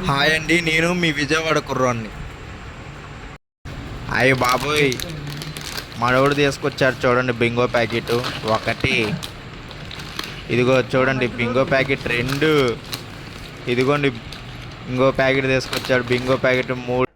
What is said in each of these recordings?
Hi అండి, నేను మీ విజయవాడ కుర్రాన్ని. అయ్యి బాబోయ్, మనోడు తీసుకొచ్చారు చూడండి బింగో ప్యాకెట్ ఒకటి. ఇదిగో చూడండి బింగో ప్యాకెట్ రెండు. ఇదిగోండి ఇంకో ప్యాకెట్ తీసుకొచ్చాడు, బింగో ప్యాకెట్ మూడు.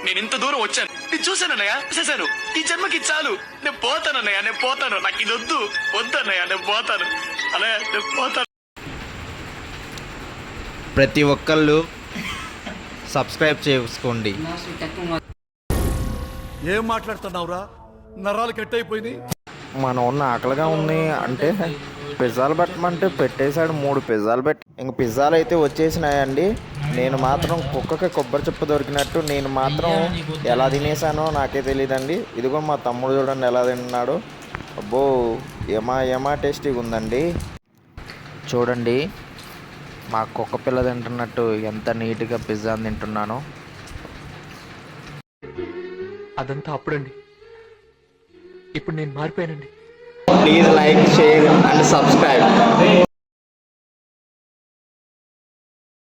నేను ఇంత దూరం వచ్చాను, నేను చూశానన్నయ్య, చూశాను. ఈ జన్మకి చాలు, నేను పోతానన్నయ్య, నేను పోతాను. నాకు ఇది వద్దు, వద్దన్నయ్య, నేను పోతాను అన్నయ్య, నేను పోతాను. ప్రతి ఒక్కళ్ళు సబ్స్క్రైబ్ చేసుకోండి. ఏం మాట్లాడుతున్నావురా? నరాలు కట్ అయిపోయింది. మన ఉన్న ఆకలిగా ఉంది అంటే పిజ్జాలు పెట్టమంటే పెట్టేశాడు. 3 పిజ్జాలు పెట్టి ఇంక పిజ్జాలు అయితే వచ్చేసినాయండి. నేను మాత్రం కుక్కకి కొబ్బరి చెప్పు దొరికినట్టు నేను మాత్రం ఎలా తినేసానో నాకే తెలియదండి. ఇదిగో మా తమ్ముడు చూడండి ఎలా తిన్నాడు. అబ్బో ఏమా టేస్టీగా ఉందండి. చూడండి మా కుక్క పిల్ల తింటున్నట్టు ఎంత నీట్గా పిజ్జాని తింటున్నాను. అదంతా అప్పుడండి, ఇప్పుడు నేను మారిపోయానండి. Please like, share and subscribe.